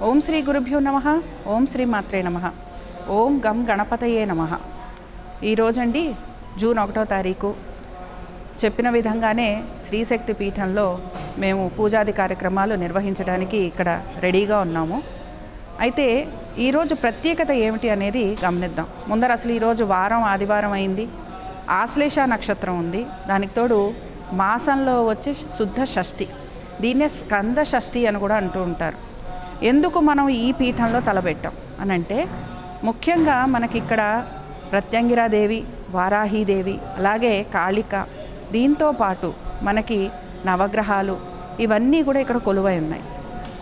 ఓం శ్రీ గురుభ్యో నమః. ఓం శ్రీ మాత్రే నమః. ఓం గం గణపతయే నమః. ఈరోజండి జూన్ 1వ తారీఖు చెప్పిన విధంగానే శ్రీశక్తి పీఠంలో మేము పూజాది కార్యక్రమాలు నిర్వహించడానికి ఇక్కడ రెడీగా ఉన్నాము. అయితే ఈరోజు ప్రత్యేకత ఏమిటి అనేది గమనిద్దాం. ముందర అసలు ఈరోజు వారం ఆదివారం అయింది, ఆశ్లేష నక్షత్రం ఉంది, దానికి తోడు మాసంలో వచ్చే శుద్ధ షష్ఠి, దీన్నే స్కంద షష్ఠి అని కూడా అంటూ ఉంటారు. ఎందుకు మనం ఈ పీఠంలో తలబెట్టాం అని అంటే, ముఖ్యంగా మనకి ఇక్కడ ప్రత్యంగిరాదేవి, వారాహీదేవి, అలాగే కాళిక, దీంతో పాటు మనకి నవగ్రహాలు ఇవన్నీ కూడా ఇక్కడ కొలువై ఉన్నాయి.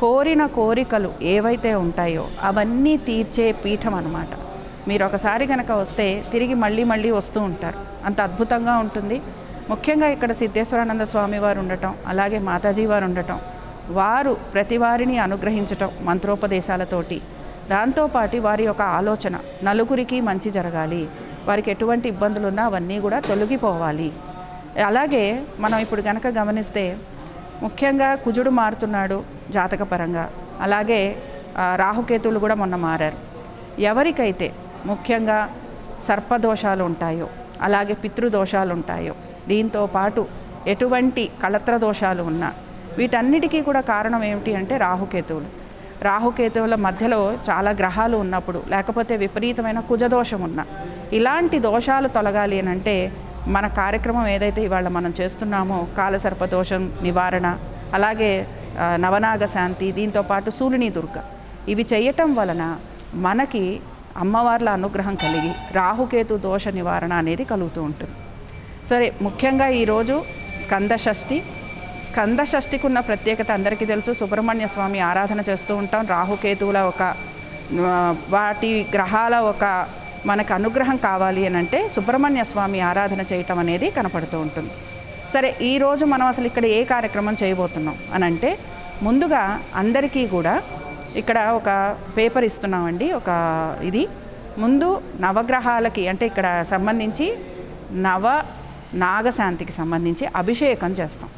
కోరిన కోరికలు ఏవైతే ఉంటాయో అవన్నీ తీర్చే పీఠం అన్నమాట. మీరు ఒకసారి కనుక వస్తే తిరిగి మళ్ళీ వస్తూ ఉంటారు, అంత అద్భుతంగా ఉంటుంది. ముఖ్యంగా ఇక్కడ సిద్ధేశ్వరానంద స్వామి వారు ఉండటం, అలాగే మాతాజీ వారు ఉండటం, వారు ప్రతి వారిని అనుగ్రహించటం మంత్రోపదేశాలతోటి, దాంతోపాటు వారి యొక్క ఆలోచన నలుగురికి మంచి జరగాలి, వారికి ఎటువంటి ఇబ్బందులు ఉన్నా అవన్నీ కూడా తొలగిపోవాలి. అలాగే మనం ఇప్పుడు కనుక గమనిస్తే ముఖ్యంగా కుజుడు మారుతున్నాడు జాతకపరంగా, అలాగే రాహుకేతువులు కూడా మొన్న మారారు. ఎవరికైతే ముఖ్యంగా సర్పదోషాలు ఉంటాయో, అలాగే పితృదోషాలు ఉంటాయో, దీంతో పాటు ఎటువంటి కళత్ర దోషాలు ఉన్నా, వీటన్నిటికీ కూడా కారణం ఏమిటి అంటే రాహుకేతువులు. రాహుకేతువుల మధ్యలో చాలా గ్రహాలు ఉన్నప్పుడు, లేకపోతే విపరీతమైన కుజదోషం ఉన్నా, ఇలాంటి దోషాలు తొలగాలి అని అంటే మన కార్యక్రమం ఏదైతే ఇవాళ మనం చేస్తున్నామో కాలసర్పదోషం నివారణ, అలాగే నవనాగ శాంతి, దీంతోపాటు శూలిని దుర్గ, ఇవి చేయటం వలన మనకి అమ్మవార్ల అనుగ్రహం కలిగి రాహుకేతు దోష నివారణ అనేది కలుగుతూ ఉంటుంది. సరే, ముఖ్యంగా ఈరోజు స్కంద షష్ఠికి ఉన్న ప్రత్యేకత అందరికీ తెలుసు. సుబ్రహ్మణ్య స్వామి ఆరాధన చేస్తూ ఉంటాం. రాహుకేతువుల వాటి గ్రహాల మనకు అనుగ్రహం కావాలి అని అంటే సుబ్రహ్మణ్య స్వామి ఆరాధన చేయటం అనేది కనపడుతూ ఉంటుంది. సరే, ఈరోజు మనం అసలు ఇక్కడ ఏ కార్యక్రమం చేయబోతున్నాం అని అంటే, ముందుగా అందరికీ కూడా ఇక్కడ ఒక పేపర్ ఇస్తున్నామండి. ఇది ముందు నవగ్రహాలకి అంటే ఇక్కడ సంబంధించి నాగశాంతికి సంబంధించి అభిషేకం చేస్తాం.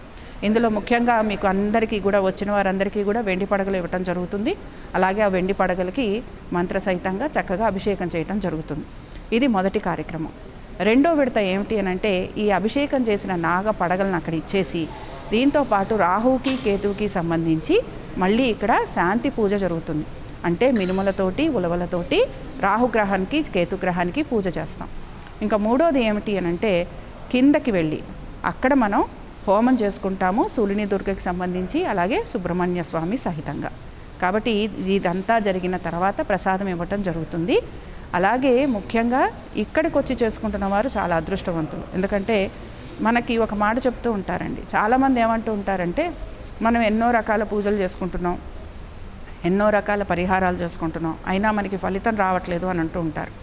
ఇందులో ముఖ్యంగా మీకు అందరికీ కూడా వచ్చిన వారందరికీ కూడా వెండి పడగలు ఇవ్వటం జరుగుతుంది. అలాగే ఆ వెండి పడగలకి మంత్రసహితంగా చక్కగా అభిషేకం చేయటం జరుగుతుంది. ఇది మొదటి కార్యక్రమం. రెండో విడత ఏమిటి అని అంటే, ఈ అభిషేకం చేసిన నాగ పడగలను అక్కడ ఇచ్చేసి, దీంతో పాటు రాహుకి కేతువుకి సంబంధించి మళ్ళీ ఇక్కడ శాంతి పూజ జరుగుతుంది. అంటే మినుములతోటి ఉలవలతోటి రాహుగ్రహానికి కేతుగ్రహానికి పూజ చేస్తాం. ఇంకా మూడోది ఏమిటి అని అంటే, కిందకి వెళ్ళి అక్కడ మనం హోమం చేసుకుంటాము శూలిని దుర్గకి సంబంధించి, అలాగే సుబ్రహ్మణ్య స్వామి సహితంగా. కాబట్టి ఇదంతా జరిగిన తర్వాత ప్రసాదం ఇవ్వటం జరుగుతుంది. అలాగే ముఖ్యంగా ఇక్కడికి వచ్చి చేసుకుంటున్న వారు చాలా అదృష్టవంతులు. ఎందుకంటే మనకి ఒక మాట చెప్తూ ఉంటారండి, చాలామంది ఏమంటూ ఉంటారంటే, మనం ఎన్నో రకాల పూజలు చేసుకుంటున్నాం, ఎన్నో రకాల పరిహారాలు చేసుకుంటున్నాం, అయినా మనకి ఫలితం రావట్లేదు అని అంటూ ఉంటారు.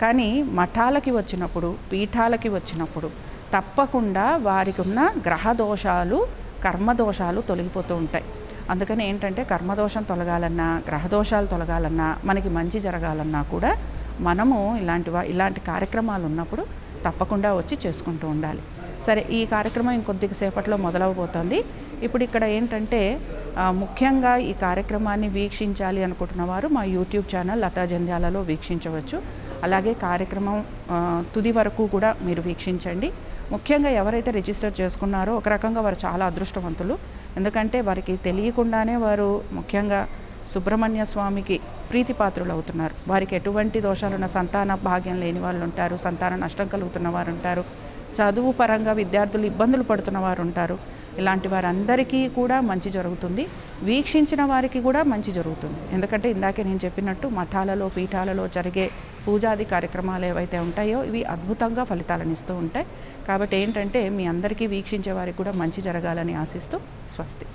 కానీ మఠాలకి వచ్చినప్పుడు, పీఠాలకి వచ్చినప్పుడు తప్పకుండా వారికి ఉన్న గ్రహదోషాలు, కర్మదోషాలు తొలగిపోతూ ఉంటాయి. అందుకని ఏంటంటే కర్మదోషం తొలగాలన్నా, గ్రహదోషాలు తొలగాలన్నా, మనకి మంచి జరగాలన్నా కూడా మనము ఇలాంటి కార్యక్రమాలు ఉన్నప్పుడు తప్పకుండా వచ్చి చేసుకుంటూ ఉండాలి. సరే, ఈ కార్యక్రమం ఇంకొద్ది సేపట్లో మొదలవబోతోంది. ఇప్పుడు ఇక్కడ ఏంటంటే ముఖ్యంగా ఈ కార్యక్రమాన్ని వీక్షించాలి అనుకుంటున్న వారు మా యూట్యూబ్ ఛానల్ లతా జంధ్యాలలో వీక్షించవచ్చు. అలాగే కార్యక్రమం తుది వరకు కూడా మీరు వీక్షించండి. ముఖ్యంగా ఎవరైతే రిజిస్టర్ చేసుకున్నారో ఒక రకంగా వారు చాలా అదృష్టవంతులు. ఎందుకంటే వారికి తెలియకుండానే వారు ముఖ్యంగా సుబ్రహ్మణ్య స్వామికి ప్రీతిపాత్రులు అవుతున్నారు. వారికి ఎటువంటి దోషాలున్న సంతాన భాగ్యం లేని వాళ్ళు ఉంటారు, సంతాన నష్టం కలుగుతున్న వారు ఉంటారు, చదువు పరంగా విద్యార్థులు ఇబ్బందులు పడుతున్న వారు ఉంటారు. ఇలాంటి వారందరికీ కూడా మంచి జరుగుతుంది, వీక్షించిన వారికి కూడా మంచి జరుగుతుంది. ఎందుకంటే ఇందాకే నేను చెప్పినట్టు మఠాలలో పీఠాలలో జరిగే పూజాది కార్యక్రమాలు ఏవైతే ఉంటాయో ఇవి అద్భుతంగా ఫలితాలను ఇస్తూ ఉంటాయి. కాబట్టి ఏంటంటే మీ అందరికీ వీక్షించే వారికి కూడా మంచి జరగాలని ఆశిస్తూ స్వస్తి.